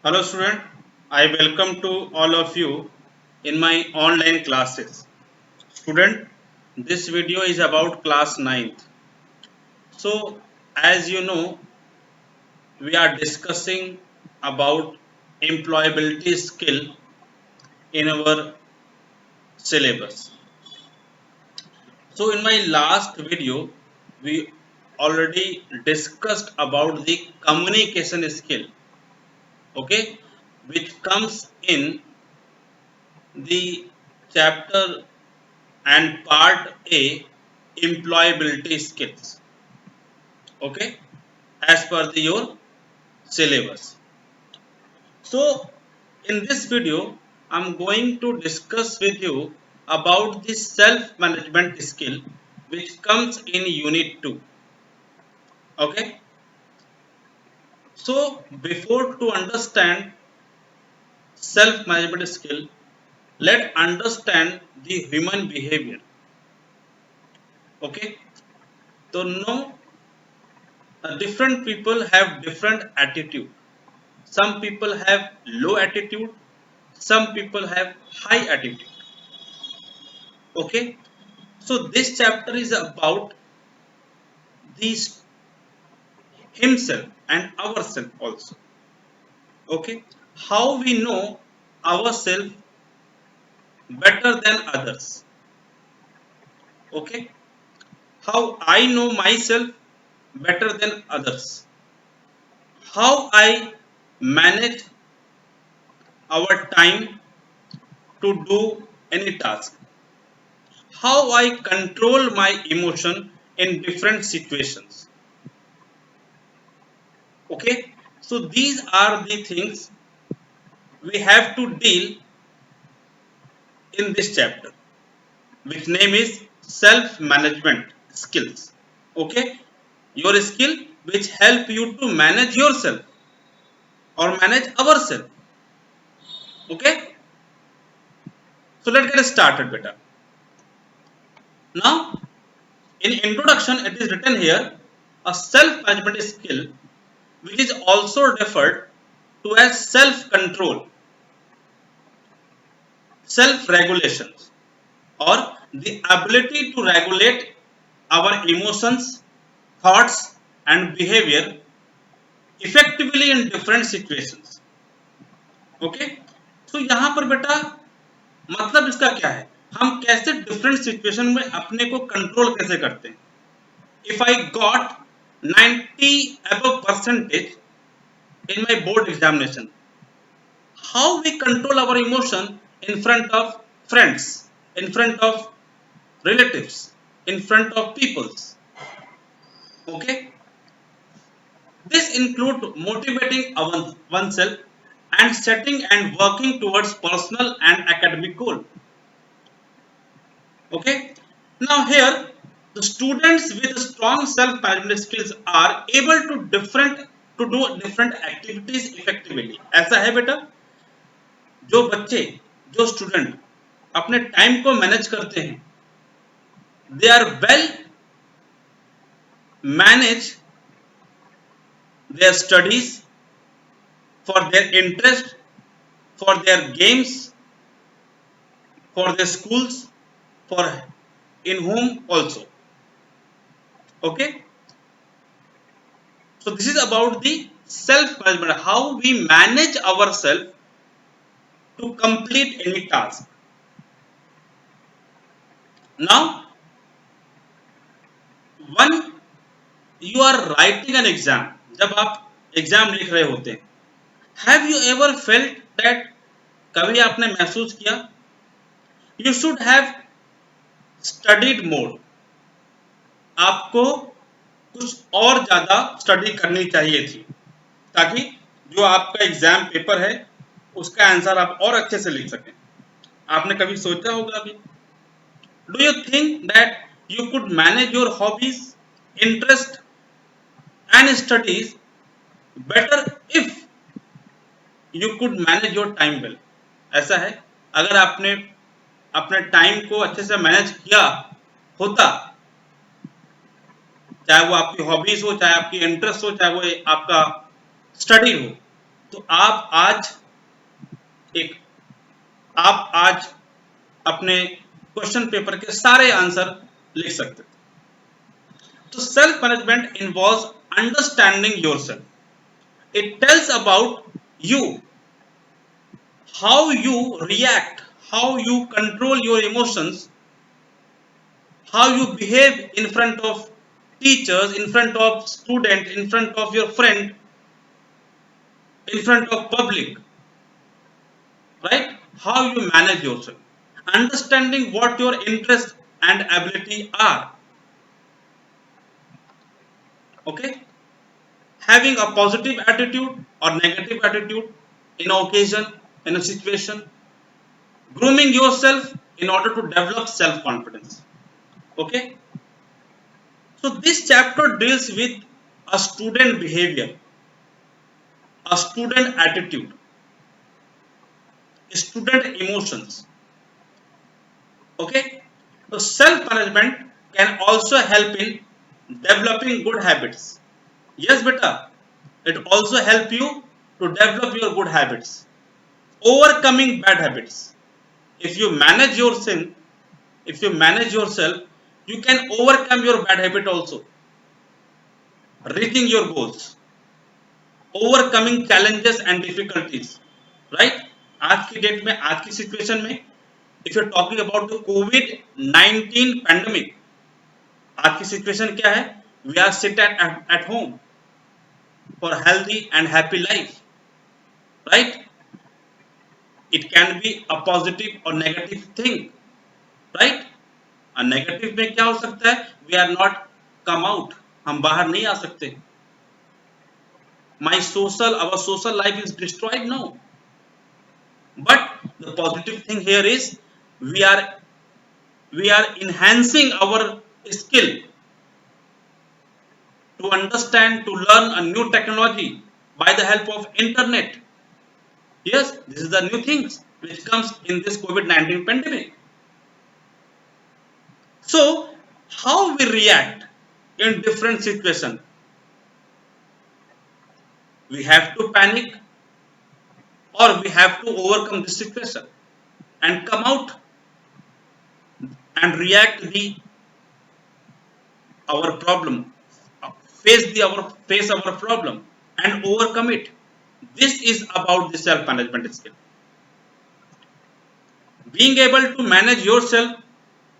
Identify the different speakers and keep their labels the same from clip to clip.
Speaker 1: Hello student, I welcome to all of you in my online classes. Student, this video is about class ninth. So as you know, we are discussing about employability skill in our syllabus. So in my last video, we already discussed about the communication skill, okay, which comes in the chapter and part A, employability skills, okay, as per your syllabus. So in this video I'm going to discuss with you about the self management skill which comes in unit 2. Okay, so before to understand self management skill, let understand the human behavior. Okay, so now different people have different attitude. Some people have low attitude, some people have high attitude. Okay, so this chapter is about these himself and ourselves also. Okay, how we know ourselves better than others. Okay, how I know myself better than others. How I manage our time to do any task. How I control my emotion in different situations. Okay, so these are the things we have to deal in this chapter, which name is self management skills. Okay, your skill which help you to manage yourself or manage ourselves. Okay, so let's get started better. Now in introduction it is written here, a self management skill which is also referred to as self control, self regulations, or the ability to regulate our emotions, thoughts, and behavior effectively in different situations. Okay, तो यहाँ पर बेटा मतलब इसका क्या है, हम कैसे डिफरेंट सिचुएशन में अपने को कंट्रोल कैसे करते हैं. If I got 90 above percentage in my board examination, how we control our emotion in front of friends, in front of relatives, in front of peoples. Okay, this include motivating oneself and setting and working towards personal and academic goal. Okay, now here the students with strong self management skills are able to do different activities effectively. ऐसा है बेटा, जो बच्चे, जो student अपने time को manage करते हैं, they are well manage their studies, for their interest, for their games, for their schools, for in home also. Okay, so this is about the self management, how we manage ourselves to complete any task. Now when you are writing an exam, जब आप exam लिख रहे होते हैं, have you ever felt that, कभी आपने महसूस किया, you should have studied more, आपको कुछ और ज्यादा स्टडी करनी चाहिए थी, ताकि जो आपका एग्जाम पेपर है उसका आंसर आप और अच्छे से लिख सकें. आपने कभी सोचा होगा अभी, do you think that you could manage your hobbies, interest and studies better if you could manage your time well. ऐसा है, अगर आपने अपने टाइम को अच्छे से मैनेज किया होता, चाहे वो आपकी हॉबीज हो, चाहे आपकी इंटरेस्ट हो, चाहे वो आपका स्टडी हो, तो एक आप आज अपने क्वेश्चन पेपर के सारे आंसर लिख सकते थे। तो self management involves understanding yourself. It tells about you, how you react, how you control your emotions, how you behave in front of teachers, in front of student, in front of your friend, in front of public, right? How you manage yourself. Understanding what your interests and ability are. Okay? Having a positive attitude or negative attitude in an occasion, in a situation. Grooming yourself in order to develop self confidence. Okay? So this chapter deals with a student behavior, a student attitude, student emotions. Okay? So self management can also help in developing good habits. Yes, beta. It also help you to develop your good habits, overcoming bad habits. If you manage your sin, if you manage yourself, you can overcome your bad habit also, reaching your goals, overcoming challenges and difficulties, right? आज की date में, आज की situation में, if you're talking about the COVID-19 pandemic, आज की situation क्या है? We are sit at home for healthy and happy life, right? It can be a positive or negative thing, right? और नेगेटिव में क्या हो सकता है? We are not come out, हम बाहर नहीं आ सकते. Our social life is destroyed now. But the positive thing here is we are enhancing our skill to understand, to learn a new technology by the help of internet. Yes, this is the new things which comes in this COVID-19 pandemic. So, how we react in different situations? We have to panic or we have to overcome the situation and come out and react our problem, face our problem and overcome it. This is about the self management skill. Being able to manage yourself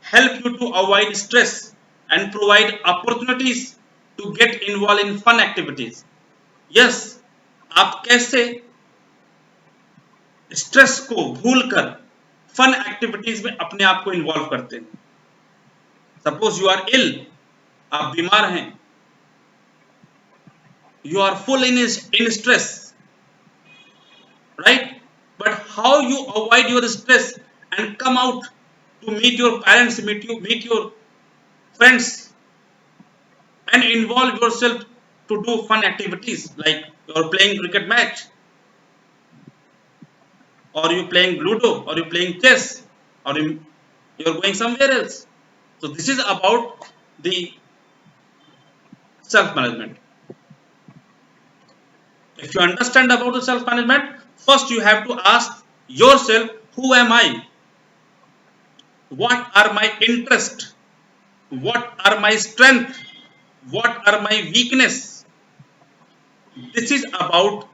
Speaker 1: help you to avoid stress and provide opportunities to get involved in fun activities. Yes, आप कैसे stress को भूलकर fun activities में अपने आप को involve करते हैं. सपोज यू आर इल, आप बीमार हैं, you are full in stress, right? But how you avoid your stress and come out to meet your parents, meet your friends, and involve yourself to do fun activities like you're playing cricket match, or you playing ludo, or you playing chess, or you're going somewhere else. So this is about the self management. If you understand about the self management, first you have to ask yourself, who am I? What are my interests? What are my strengths? What are my weakness? This is about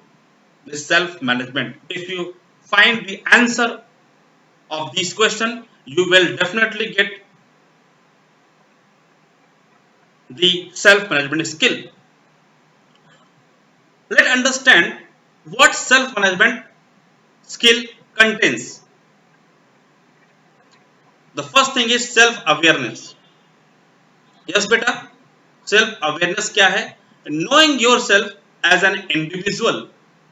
Speaker 1: the self management. If you find the answer of this question, you will definitely get the self management skill. Let's understand what self management skill contains. The first thing is self awareness. Yes beta, self awareness क्या है? Knowing yourself as an individual,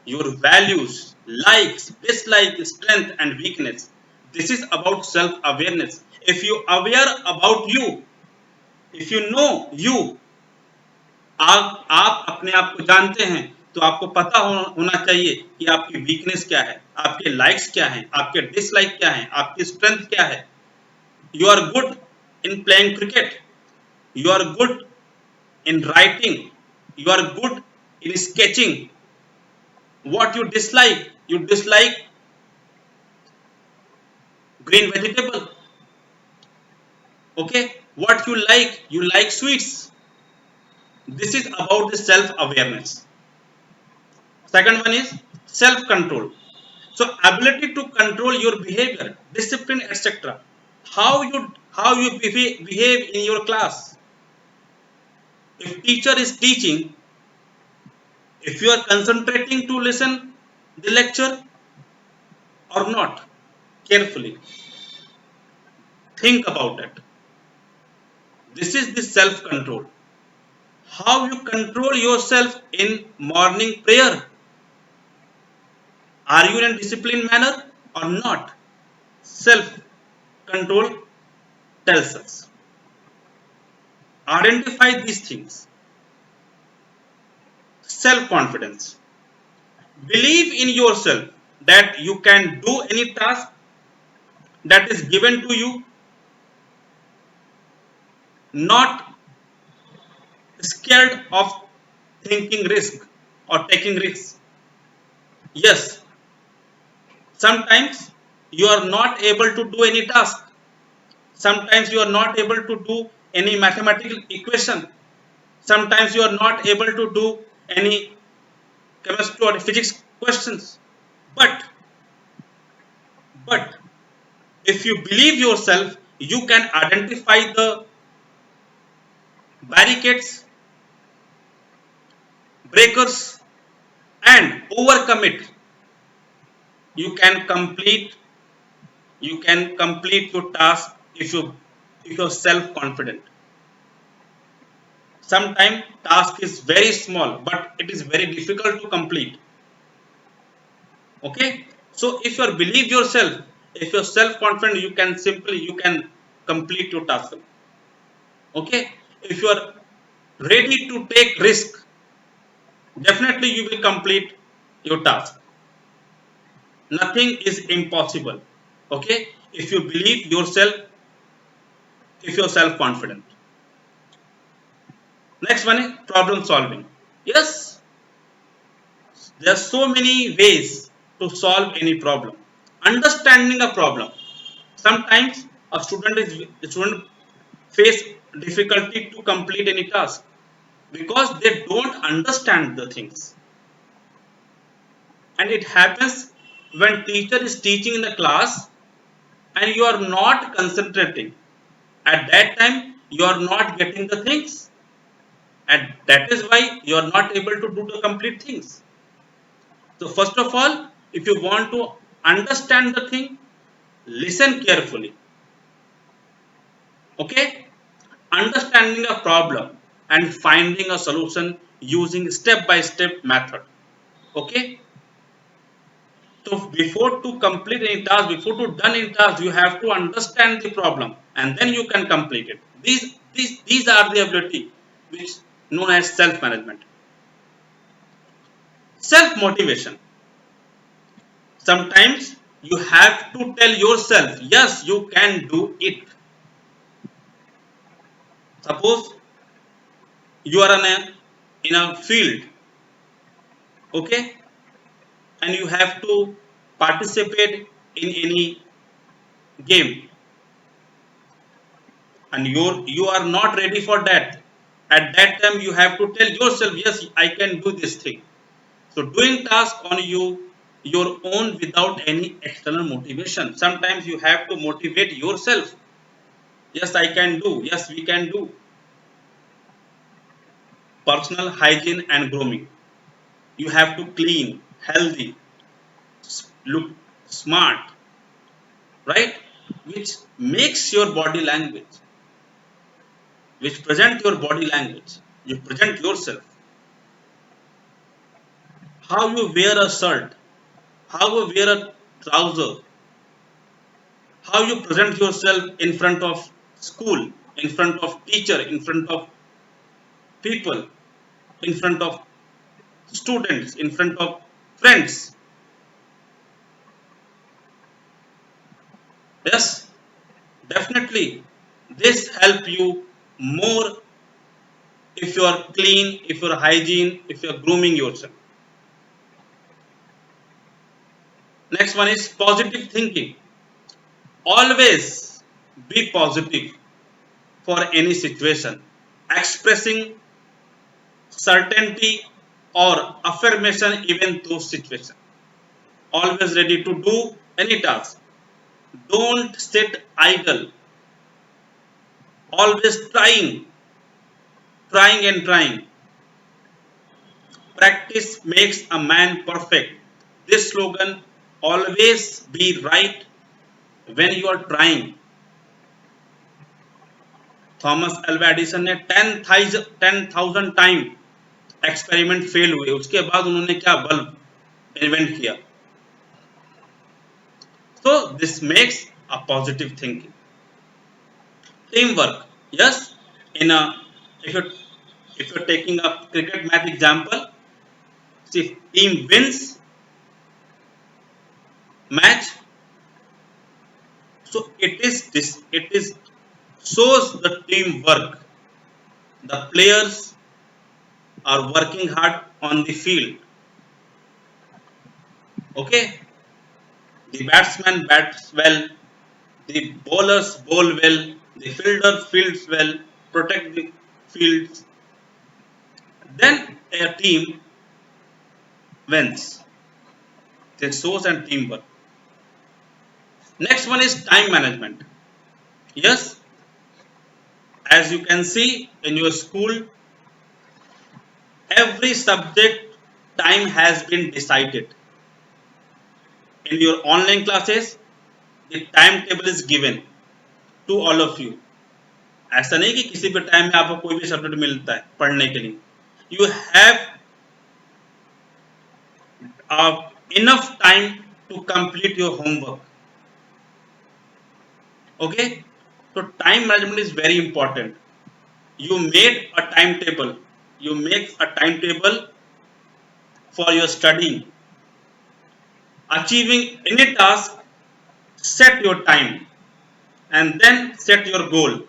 Speaker 1: your values, likes, dislikes, strength and weakness. This is about self awareness. If you aware about you, if you know you, आप अपने आप को जानते हैं, तो आपको पता होना चाहिए कि आपकी वीकनेस क्या है, आपके लाइक्स क्या हैं, आपके डिसलाइक क्या हैं, आपकी स्ट्रेंथ क्या है. You are good in playing cricket, you are good in writing, you are good in sketching, What you dislike green vegetable. Okay, what you like sweets. This is about the self awareness. Second one is self control. So ability to control your behavior, discipline, etc. How you behave in your class. If teacher is teaching, if you are concentrating to listen the lecture or not, carefully think about it. This is the self control. How you control yourself in morning prayer. Are you in a disciplined manner or not? Self control tells us. Identify these things. Self confidence. Believe in yourself that you can do any task that is given to you, not scared of thinking risk or taking risks. Yes, sometimes you are not able to do any task. Sometimes you are not able to do any mathematical equation. Sometimes you are not able to do any chemistry or physics questions. But but if you believe yourself, you can identify the barricades, breakers, and overcome it. You can complete you can complete your task if you're self confident. Sometimes task is very small, but it is very difficult to complete. Okay, so if you believe yourself, if you're self confident, you can complete your task. Okay, if you are ready to take risk, definitely you will complete your task. Nothing is impossible. Okay, if you believe yourself, if you're self confident. Next one is problem solving. Yes, there are so many ways to solve any problem. Understanding a problem. Sometimes a student face difficulty to complete any task because they don't understand the things. And it happens when teacher is teaching in the class and you are not concentrating. At that time, you are not getting the things, and that is why you are not able to do the complete things. So first of all, if you want to understand the thing, listen carefully. Okay, understanding a problem and finding a solution using step by step method. Okay, so before to complete any task, before to done any task, you have to understand the problem and then you can complete it. These are the ability which known as self management. Self motivation. Sometimes you have to tell yourself, yes, you can do it. Suppose you are in a field, okay, and you have to participate in any game, and you are not ready for that. At that time, you have to tell yourself, yes, I can do this thing. So doing task on your own without any external motivation. Sometimes you have to motivate yourself. Yes, I can do. Yes, we can do. Personal hygiene and grooming. You have to clean, healthy, look smart, right? Which makes your body language, which present your body language. You present yourself. How you wear a shirt, how you wear a trouser, how you present yourself in front of school, in front of teacher, in front of people, in front of students, in front of friends. Yes, definitely. This help you more if you are clean, if you are hygiene, if you are grooming yourself. Next one is positive thinking. Always be positive for any situation, expressing certainty or affirmation even those situations. Always ready to do any task. Don't sit idle. Always trying and trying. Practice makes a man perfect. This slogan, always be right when you are trying. Thomas Alva Edison ने 10,000 time experiment fail हुए, उसके बाद उन्होंने क्या bulb invent किया. So this makes a positive thinking. Teamwork. Yes, in a if you're taking a cricket match example, see, team wins match, so it is shows the teamwork. The players are working hard on the field. Okay, the batsman bats well, the bowlers bowl well, the fielder fields well, protect the fields. Then a team wins. This shows and teamwork. Next one is time management. Yes, as you can see in your school, every subject time has been decided. In your online classes, the timetable is given to all of you. ऐसा नहीं कि किसी भी time में आपको कोई भी subject मिलता है पढ़ने के लिए. You have enough time to complete your homework. Okay, so time management is very important. You made a timetable. You make a timetable for your studying. Achieving any task, set your time and then set your goal.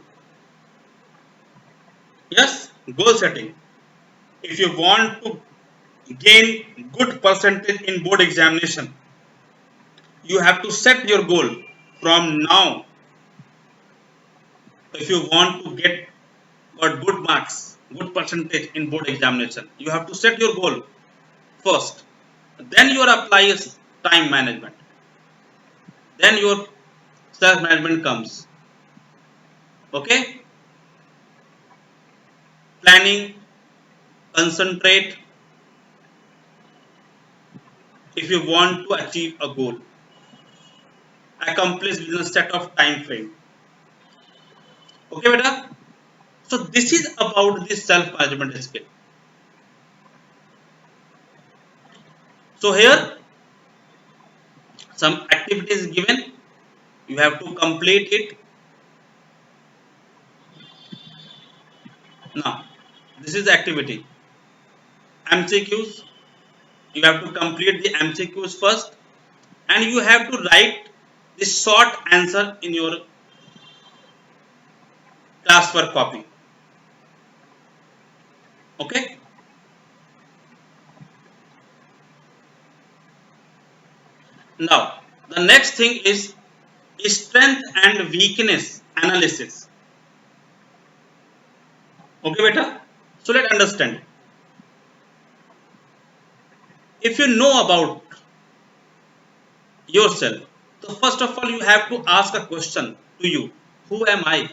Speaker 1: Yes, goal setting. If you want to gain good percentage in board examination, you have to set your goal from now. If you want to get good marks, good percentage in board examination, you have to set your goal first. Then you apply time management. Then your self management comes. Okay, planning, concentrate if you want to achieve a goal, accomplish within a set of time frame. Okay beta, so this is about this self management skill. So here some activities given, you have to complete it. Now this is the activity. MCQs, you have to complete the MCQs first and you have to write the short answer in your classwork copy. Okay, now the next thing is strength and weakness analysis. Okay beta, so let's understand. If you know about yourself, so first of all you have to ask a question to you. Who am I?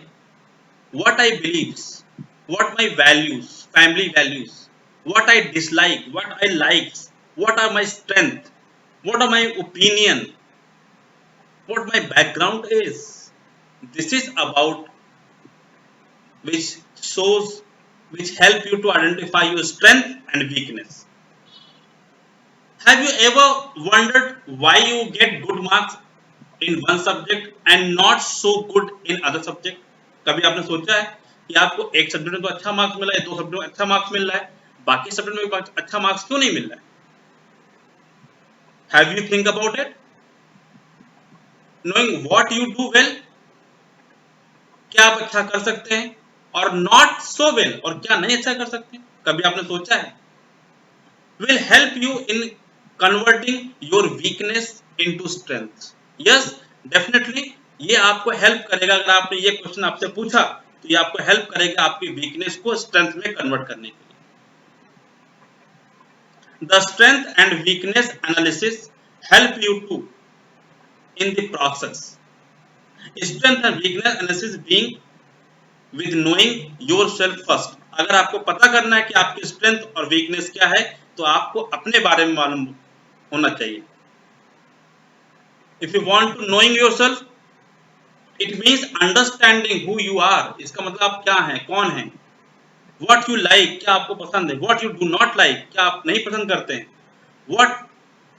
Speaker 1: What I believe, what my values, family values, what I dislike, what I like, what are my strength, what are my opinion, what my background is. This is about which shows, which help you to identify your strength and weakness. Have you ever wondered why you get good marks in one subject and not so good in other subject? कभी आपने सोचा है कि आपको एक subject में तो अच्छा मार्क्स मिला है, दो सब्जेक्ट में अच्छा मार्क्स मिल रहा है, बाकी सब्जेक्ट में अच्छा मार्क्स क्यों नहीं मिल रहा है? Have you think about it? Knowing what you do well, क्या आप अच्छा कर सकते हैं, और not so well, और क्या नहीं अच्छा कर सकते हैं, कभी आपने सोचा है? Will help you in converting your weakness into strength. Yes, definitely ये आपको हेल्प करेगा। अगर आपने ये क्वेश्चन आपसे पूछा तो ये आपको हेल्प करेगा आपकी वीकनेस को स्ट्रेंथ में कन्वर्ट करने के लिए। The strength and weakness analysis help you to in the process. Strength and weakness analysis being with knowing yourself first. अगर आपको पता करना है कि आपकी स्ट्रेंथ और वीकनेस क्या है तो आपको अपने बारे में मालूम होना चाहिए। If you want to knowing yourself, it means understanding who you are. इसका मतलब आप क्या हैं, कौन हैं। What you like, क्या आपको पसंद है। What you do not like, क्या आप नहीं पसंद करते हैं। What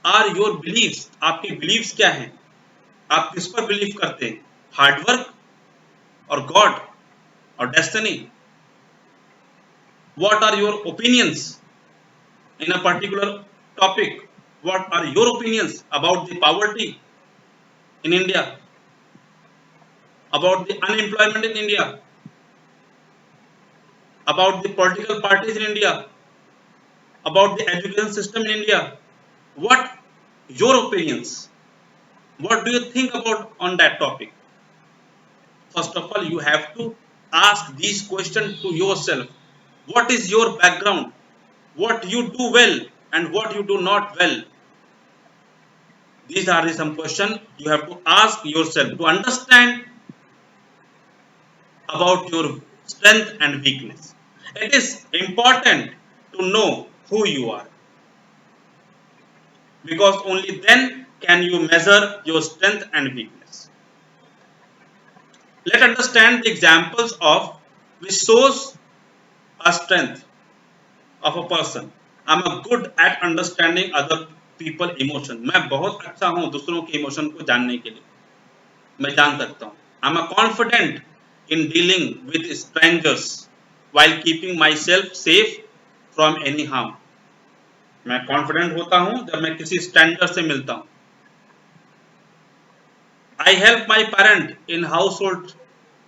Speaker 1: are your beliefs, आपके beliefs क्या हैं, आप किस पर बिलीव करते हैं, हार्डवर्क और God or destiny. What are your opinions in a particular topic? What are your opinions about the poverty in India, about the unemployment in India, about the political parties in India, about the education system in India? What your opinions? What do you think about on that topic? First of all, you have to ask these questions to yourself. What is your background? What you do well and what you do not well? These are the some questions you have to ask yourself to understand about your strength and weakness. It is important to know who you are because only then can you measure your strength and weakness. Let's understand the examples of which shows a strength of a person. I'm a good at understanding other people emotion. मैं बहुत अच्छा हूँ दूसरों के emotion को जानने के लिए, मैं जान सकता हूँ। I'm a confident in dealing with strangers while keeping myself safe from any harm. मैं कॉन्फिडेंट होता हूँ जब मैं किसी स्ट्रेंजर से मिलता हूँ। I help my parent in household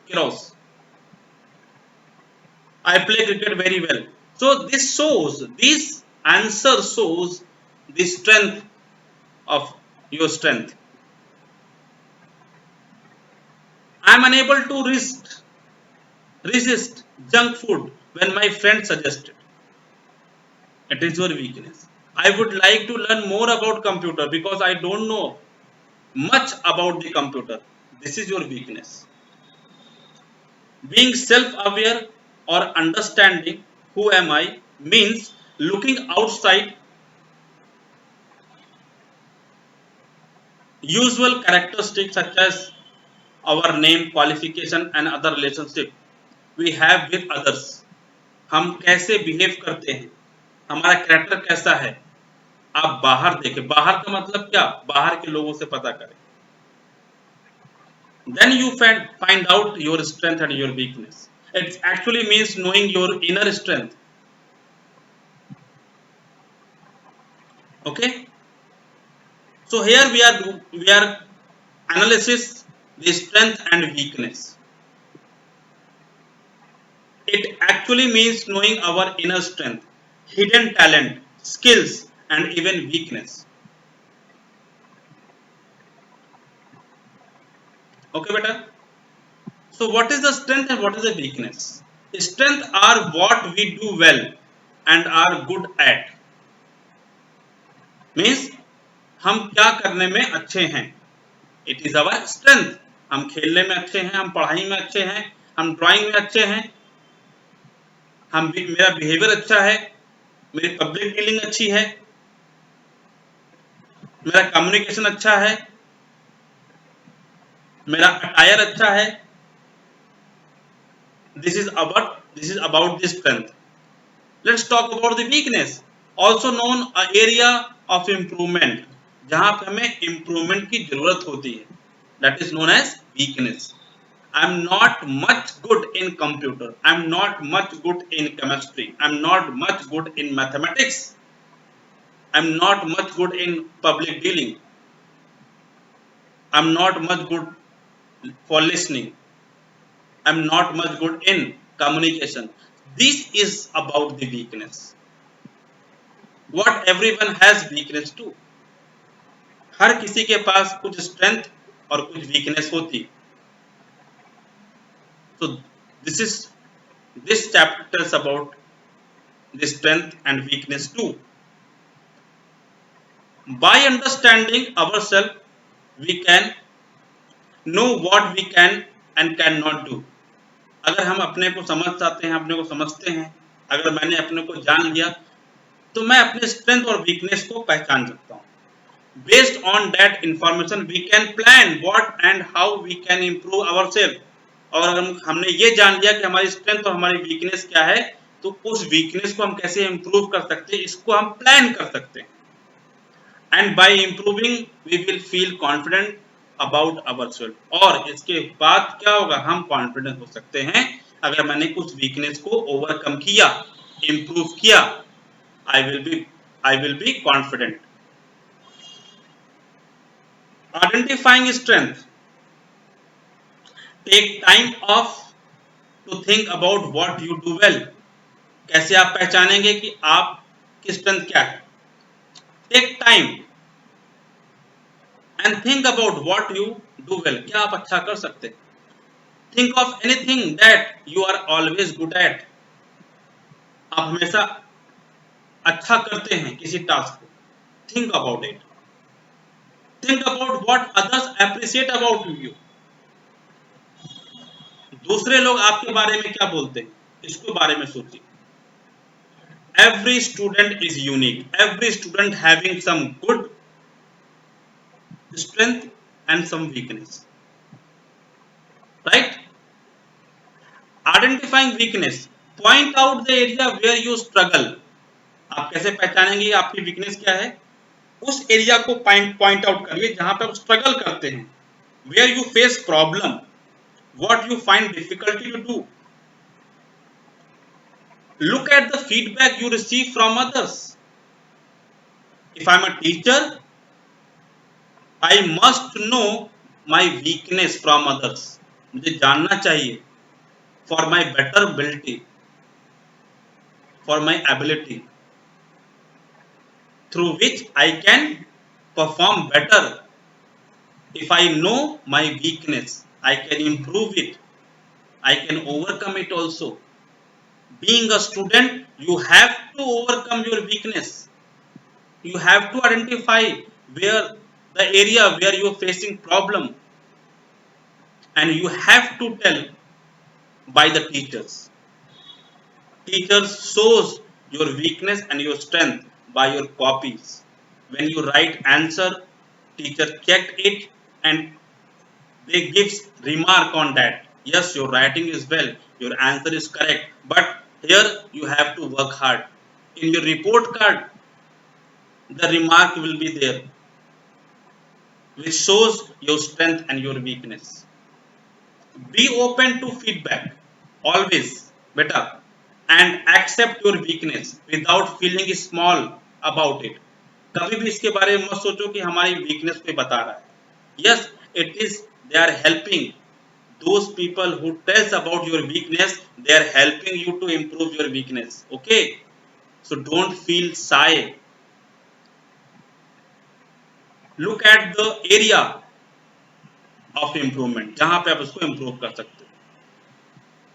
Speaker 1: chores. I play cricket very well. So this shows, this answer shows the strength of your strength. I am unable to resist junk food when my friend suggested. It is your weakness. I would like to learn more about computer because I don't know much about the computer. This is your weakness. Being self-aware or understanding who am I means looking outside usual characteristics such as our name, qualification and other relationship we have with others. हम कैसे behave करते हैं, हमारा character कैसा है, आप बाहर देखें। बाहर का मतलब क्या, बाहर के लोगों से पता करें। Then you find out your strength and your weakness. It actually means knowing your inner strength. Okay, so here we are analysis the strength and weakness. It actually means knowing our inner strength, hidden talent, skills and even weakness. Okay beta, so what is the strength and what is the weakness? Strength are what we do well and are good at, means हम क्या करने में अच्छे हैं। It is our strength. हम खेलने में अच्छे हैं, हम पढ़ाई में अच्छे हैं, हम ड्राइंग में अच्छे हैं, हम मेरा बिहेवियर अच्छा है, मेरी पब्लिक डीलिंग अच्छी है, मेरा कम्युनिकेशन अच्छा है, मेरा अटायर अच्छा है। This is about the strength. Let's talk about the weakness, also known a area of improvement, जहां पे हमें इम्प्रूवमेंट की जरूरत होती है, that is known as weakness. I'm not much good in computer, I'm not much good in chemistry, I'm not much good in mathematics, I'm not much good in public dealing, I'm not much good for listening, I'm not much good in communication. This is about the weakness. What everyone has weakness too. हर किसी के पास कुछ strength और कुछ weakness होती। So this chapter tells about the strength and weakness too. By understanding ourselves, we can know what we can and cannot do. अगर हम अपने को समझ जाते हैं, अपने को समझते हैं, अगर मैंने अपने को जान लिया, तो मैं अपने स्ट्रेंथ और वीकनेस को पहचान सकता हूँ। Based on that information, we can plan what and how we can improve ourselves. और अगर हमने ये जान लिया कि हमारी स्ट्रेंथ और हमारी वीकनेस क्या है, तो उस वीकनेस को हम कैसे इम्प्रूव कर सकते हैं, इसको हम प्लान कर सकते हैं। And by improving we will feel confident about ourselves. और इसके बाद क्या होगा, हम कॉन्फिडेंट हो सकते हैं अगर मैंने कुछ वीकनेस को ओवरकम किया, इम्प्रूव किया। I will be confident. Identifying strength, take time off to think about what you do well. कैसे आप पहचानेंगे कि आपकी स्ट्रेंथ क्या है? Take time and think about what you do well. क्या आप अच्छा कर सकते हैं? Think of anything that you are always good at. आप हमेशा अच्छा करते हैं किसी टास्क को, think about it. Think about what others appreciate about you. दूसरे लोग आपके बारे में क्या बोलते हैं, इसके बारे में सोचिए। Every student is unique. Every student having some good strength and some weakness. Right? Identifying weakness. Point out the area where you struggle. आप कैसे पहचानेंगे आपकी वीकनेस क्या है? उस एरिया को पॉइंट आउट करिए जहां पे आप स्ट्रगल करते हैं। Where you face problem. What you find difficulty to do. Look at the feedback you receive from others. If I'm a teacher, I must know my weakness from others. मुझे जानना चाहिए for my better ability, for my ability, through which I can perform better. If I know my weakness, I can improve it. I can overcome it also. Being a student, you have to overcome your weakness. You have to identify where the area where you are facing problem, and you have to tell by the teachers. Teachers shows your weakness and your strength by your copies. When you write answer, teacher check it and they gives remark on that. Yes, your writing is well, your answer is correct, but here you have to work hard. In your report card, the remark will be there, which shows your strength and your weakness. Be open to feedback, always, beta, and accept your weakness without feeling small about it. कभी भी इसके बारे में मत सोचो कि हमारी weakness कोई बता रहा है। Yes, it is they are helping. Those people who tells about your weakness, they are helping you to improve your weakness. Okay, so don't feel shy. Look at the area of improvement, जहां पे आप उसको improve कर सकते हो।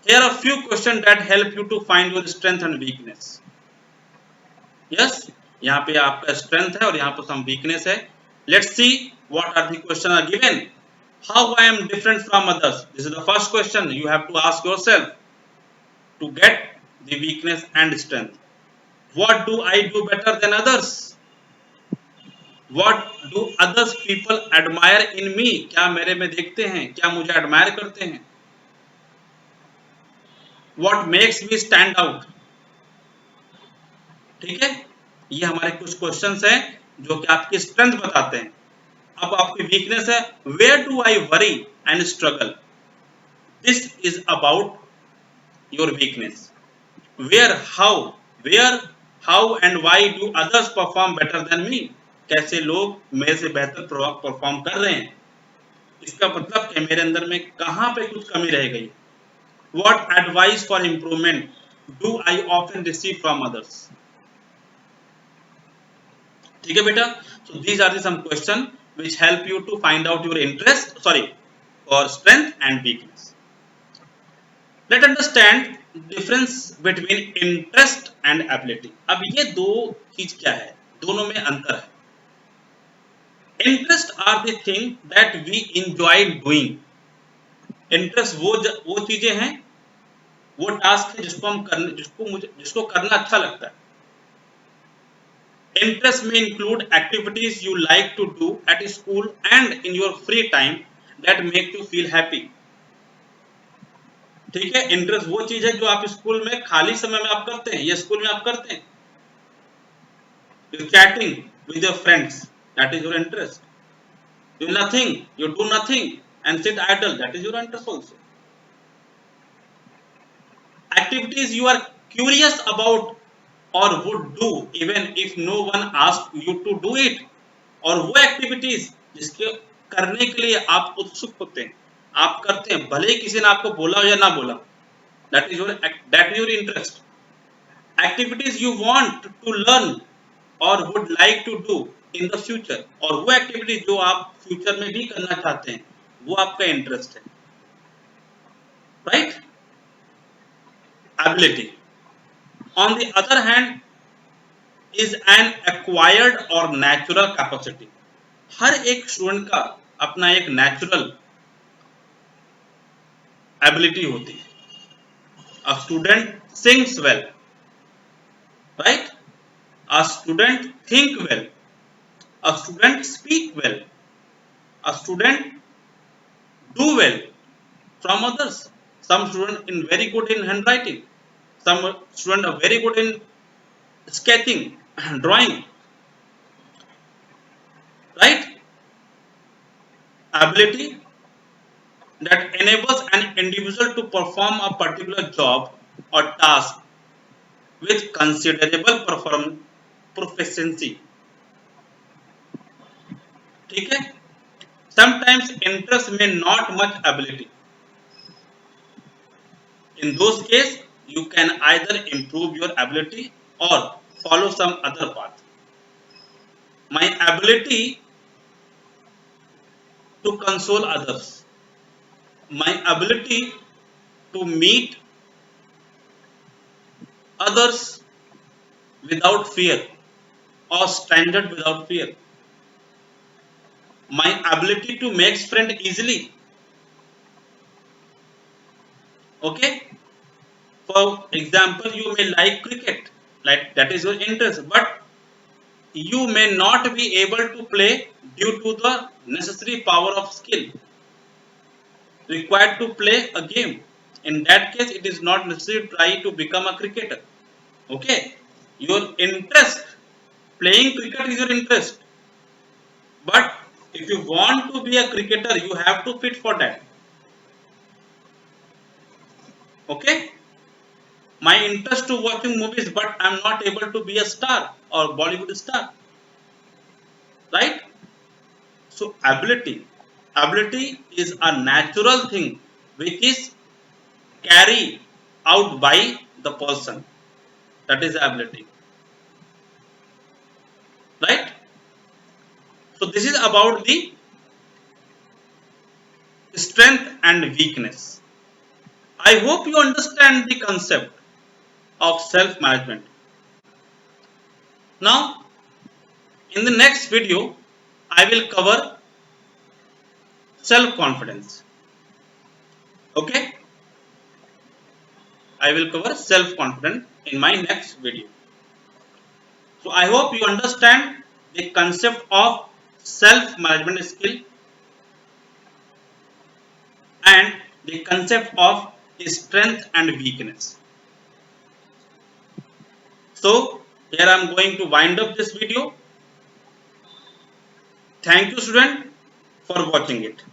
Speaker 1: Here are a few questions that help you to find your strength and weakness. Yes, यहाँ पे आपका strength है और यहाँ पे some weakness है। Let's see what are the questions are given. How I am different from others? This is the first question you have to ask yourself to get the weakness and strength. What do I do better than others? What do others people admire in me? क्या मेरे में देखते हैं, क्या मुझे admire करते हैं? What makes me stand out? ठीक है, ये हमारे कुछ क्वेश्चंस हैं जो कि आपकी स्ट्रेंथ बताते हैं। अब आपकी वीकनेस है, where do I worry and struggle? This is about your weakness. Where how and why do others perform better than me? कैसे लोग मेरे से बेहतर परफॉर्म कर रहे हैं, इसका मतलब कि मेरे अंदर में कहां पे कुछ कमी रह गई। What advice for improvement do I often receive from others? ठीक है बेटा, so these are the some question which help you to find out your interest, sorry, or strength and weakness. Let's understand difference between interest and ability. अब ये दो चीज क्या है, दोनों में अंतर है. Interest are the thing that we enjoy doing. Interest वो चीजें हैं, वो टास्क है जिसको करना अच्छा लगता है. Interests may include activities you like to do at school and in your free time that make you feel happy. ठीक है, इंटरेस्ट वो चीज है जो आप स्कूल में खाली समय में आप करते हैं या स्कूल में आप करते हैं. You chatting with your friends, that is your interest. You nothing, you do nothing and sit idle, that is your interest also. Activities you are curious about or would do even if no one asked you to do it. और वो activities जिसके करने के लिए आप उत्सुक होते हैं, आप करते हैं भले ही किसी ने आपको बोला हो या ना बोला. That is your interest. Activities you want to learn or would like to do in the future. और वो एक्टिविटीज जो आप फ्यूचर में भी करना चाहते हैं, वो आपका इंटरेस्ट है. Right. Ability, on the other hand, is an acquired or natural capacity. हर एक स्टूडेंट का अपना एक नेचुरल एबिलिटी होती है. A student sings well, right? A student think well. A student speak well. A student do well from others. Some students in very good in handwriting. Some students are very good in sketching, drawing. Right? Ability that enables an individual to perform a particular job or task with considerable proficiency. ठीक है? Sometimes interest may not much ability. In those cases, you can either improve your ability or follow some other path. My ability to console others, my ability to meet others without fear or stranded without fear, my ability to make friends easily. Okay. For example, you may like cricket, like that is your interest, but you may not be able to play due to the necessary power of skill required to play a game. In that case, it is not necessary to try to become a cricketer. Okay, your interest, playing cricket is your interest, but if you want to be a cricketer, you have to fit for that. Okay. My interest to watching movies, but I'm not able to be a star or Bollywood star. Right? So ability is a natural thing which is carried out by the person. That is ability. Right? So this is about the strength and weakness. I hope you understand the concept of self-management. Now, in the next video, I will cover self-confidence. Okay? I will cover self-confidence in my next video. So, I hope you understand the concept of self-management skill and the concept of strength and weakness. So, here I am going to wind up this video. Thank you, student, for watching it.